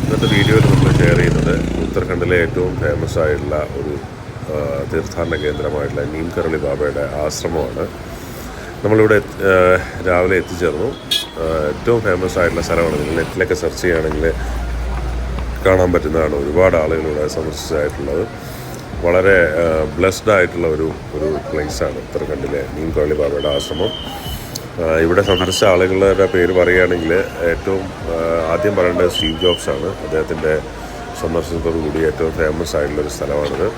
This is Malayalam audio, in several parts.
ഇന്നത്തെ വീഡിയോയിൽ നമ്മൾ ഷെയർ ചെയ്യുന്നത് ഉത്തരാഖണ്ഡിലെ ഏറ്റവും ഫേമസ് ആയിട്ടുള്ള ഒരു തീർത്ഥാടന കേന്ദ്രമായിട്ടുള്ള നീം കരോളി ബാബയുടെ ആശ്രമമാണ്. നമ്മളിവിടെ രാവിലെ എത്തിച്ചേർന്നു. ഏറ്റവും ഫേമസ് ആയിട്ടുള്ള സ്ഥലമാണ്. നിങ്ങൾ നെറ്റിലൊക്കെ സെർച്ച് ചെയ്യുകയാണെങ്കിൽ കാണാൻ പറ്റുന്നതാണ്. ഒരുപാട് ആളുകളിവിടെ സന്ദർശിച്ചതായിട്ടുള്ളത്. വളരെ ബ്ലെസ്ഡ് ആയിട്ടുള്ള ഒരു പ്ലേസാണ് ഉത്തരാഖണ്ഡിലെ നീം കരോളി ബാബയുടെ ആശ്രമം. ഇവിടെ സന്ദർശിച്ച ആളുകളുടെ പേര് പറയുകയാണെങ്കിൽ ഏറ്റവും ആദ്യം പറയേണ്ടത് സ്റ്റീവ് ജോബ്സ് ആണ്. അദ്ദേഹത്തിൻ്റെ സന്ദർശനത്തോടു കൂടി ഏറ്റവും ഫേമസ് ആയിട്ടുള്ളൊരു സ്ഥലമാണിത്.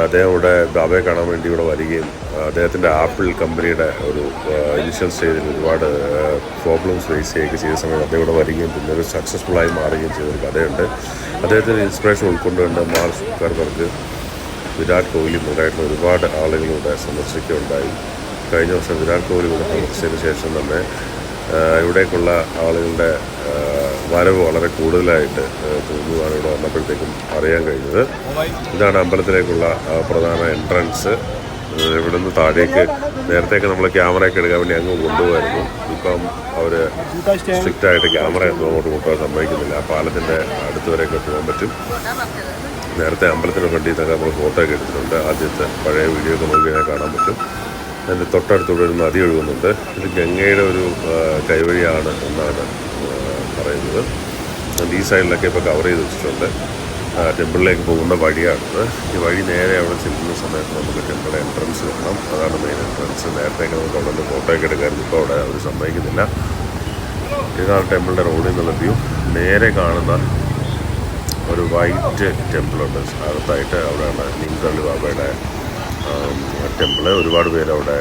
അദ്ദേഹം ഇവിടെ ബാബയെ കാണാൻ വേണ്ടി ഇവിടെ വരികയും അദ്ദേഹത്തിൻ്റെ ആപ്പിൾ കമ്പനിയുടെ ഒരു ഇനിഷ്യൽ സ്റ്റേജിൽ ഒരുപാട് പ്രോബ്ലംസ് ഫേസ് ചെയ്യുകയൊക്കെ ചെയ്ത സമയത്ത് അദ്ദേഹം ഇവിടെ വരികയും പിന്നെ ഒരു സക്സസ്ഫുള്ളായി മാറുകയും ചെയ്തൊരു കഥയുണ്ട്. അദ്ദേഹത്തിൻ്റെ ഇൻസ്പിറേഷൻ ഉൾക്കൊണ്ടുകൊണ്ട് മാർക്ക് സുക്കർബർഗ്, വിരാട് കോഹ്ലി മുതലായിട്ടുള്ള ഒരുപാട് ആളുകളിവിടെ സന്ദർശിക്കുകയുണ്ടായി. കഴിഞ്ഞ വർഷം വിരാട് കോഹ്ലി ഇവിടെ സന്ദർശിച്ചതിന് ശേഷം തന്നെ ഇവിടേക്കുള്ള ആളുകളുടെ വരവ് വളരെ കൂടുതലായിട്ട് തോന്നുവാണ് ഇവിടെ വന്നപ്പോഴത്തേക്കും അറിയാൻ കഴിഞ്ഞത്. ഇതാണ് അമ്പലത്തിലേക്കുള്ള പ്രധാന എൻട്രൻസ്. ഇവിടെ നിന്ന് താഴേക്ക് നേരത്തേക്ക് നമ്മൾ ക്യാമറയൊക്കെ എടുക്കാൻ വേണ്ടി അങ്ങ് കൊണ്ടുപോകായിരുന്നു. ഇപ്പം അവർ സ്ട്രിക്റ്റായിട്ട് ക്യാമറയൊന്നും അങ്ങോട്ട് കൊണ്ടുപോകാൻ സമ്മതിക്കുന്നില്ല. പാലത്തിൻ്റെ അടുത്ത് വരെയൊക്കെ പോകാൻ പറ്റും. നേരത്തെ അമ്പലത്തിൻ്റെ ഫ്രണ്ടിൽ നിന്നൊക്കെ നമ്മൾ ഫോട്ടോ ഒക്കെ എടുത്തിട്ടുണ്ട്. ആദ്യത്തെ പഴയ വീഡിയോ ഒക്കെ നോക്കിയാൽ കാണാൻ പറ്റും. അതിൻ്റെ തൊട്ടടുത്തൂടെ ഒരു നദി ഒഴുകുന്നുണ്ട്. ഇത് ഗംഗയുടെ ഒരു കൈവഴിയാണ് എന്നാണ് പറയുന്നത്. ഈ സൈഡിലൊക്കെ ഇപ്പോൾ കവർ ചെയ്ത് വെച്ചിട്ടുണ്ട്. ടെമ്പിളിലേക്ക് പോകുന്ന വഴിയാണിത്. ഈ വഴി നേരെ അവിടെ ചെല്ലുന്ന സമയത്ത് നമുക്ക് ടെമ്പിൾ എൻട്രൻസ് കാണാം. അതാണ് മെയിൻ എൻട്രൻസ്. നേരത്തേക്ക് നമുക്ക് അവിടെ നിന്ന് ഫോട്ടോയൊക്കെ എടുക്കാനും ഇപ്പോൾ അവിടെ അവർ സമ്മതിക്കുന്നില്ല. ഇതാണ് ടെമ്പിളിൻ്റെ റോഡിൽ നിന്നുള്ള വ്യൂ. നേരെ കാണുന്ന ഒരു വൈറ്റ് ടെമ്പിളുണ്ട് അകത്തായിട്ട്. അവിടെയാണ് നീം കരോളി ബാബയുടെ ടെമ്പിള്. ഒരുപാട് പേര് അവിടെ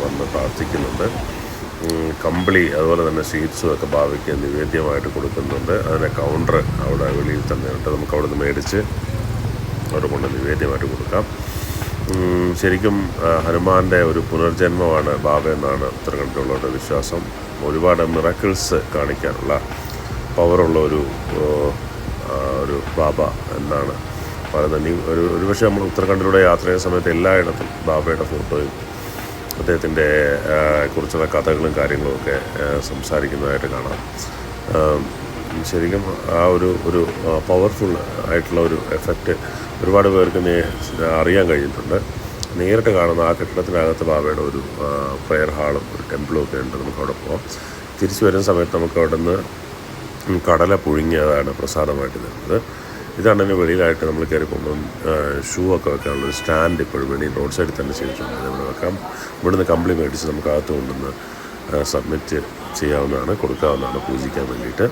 വന്ന് പ്രാർത്ഥിക്കുന്നുണ്ട്. കമ്പിളി അതുപോലെ തന്നെ സ്വീറ്റ്സും ഒക്കെ ബാബയ്ക്ക് നിവേദ്യമായിട്ട് കൊടുക്കുന്നുണ്ട്. അതിൻ്റെ കൗണ്ടർ അവിടെ വെളിയിൽ തന്നെ ഉണ്ട്. നമുക്ക് അവിടെ നിന്ന് മേടിച്ച് അവിടെ കൊണ്ട് നിവേദ്യമായിട്ട് കൊടുക്കാം. ശരിക്കും ഹനുമാൻ്റെ ഒരു പുനർജന്മമാണ് ബാബ എന്നാണ് ഉത്തരാഖണ്ഡിലുള്ളവരുടെ വിശ്വാസം. ഒരുപാട് മിറക്കിൾസ് കാണിക്കാനുള്ള പവറുള്ള ഒരു ബാബ എന്നാണ് പറയുന്നത്. ഒരുപക്ഷെ നമ്മൾ ഉത്തരാഖണ്ഡിലൂടെ യാത്ര ചെയ്യുന്ന സമയത്ത് എല്ലായിടത്തും ബാബയുടെ ഫോട്ടോയും അദ്ദേഹത്തിൻ്റെ കുറിച്ചുള്ള കഥകളും കാര്യങ്ങളുമൊക്കെ സംസാരിക്കുന്നതായിട്ട് കാണാം. ശരിക്കും ആ ഒരു പവർഫുൾ ആയിട്ടുള്ള ഒരു എഫക്റ്റ് ഒരുപാട് പേർക്ക് അറിയാൻ കഴിഞ്ഞിട്ടുണ്ട്. നേരിട്ട് കാണുന്ന ആ കെട്ടിടത്തിനകത്ത് ബാബയുടെ ഒരു പ്രെയർ ഹാളും ഒരു ടെമ്പിളും ഒക്കെ ഉണ്ട്. നമുക്കവിടെ പോകാം. തിരിച്ചു വരുന്ന സമയത്ത് നമുക്ക് അവിടെ നിന്ന് കടല പുഴുങ്ങിയതാണ് പ്രസാദമായിട്ട് തരുന്നത്. ഇതാണ് തന്നെ വെളിയിലായിട്ട് നമ്മൾ കയറി പോകുമ്പം ഷൂ ഒക്കെ വെക്കാനുള്ളൊരു സ്റ്റാൻഡ് ഇപ്പോഴും വെളിയിൽ റോഡ് സൈഡിൽ തന്നെ ചെയ്തിട്ടുണ്ട്. ഇവിടെ വെക്കാം. ഇവിടുന്ന് കമ്പിളി മേടിച്ച് നമുക്ക് അകത്ത് കൊണ്ടുവന്ന് സബ്മിറ്റ് ചെയ്യാവുന്നതാണ്, കൊടുക്കാവുന്നതാണ് പൂജിക്കാൻ വേണ്ടിയിട്ട്.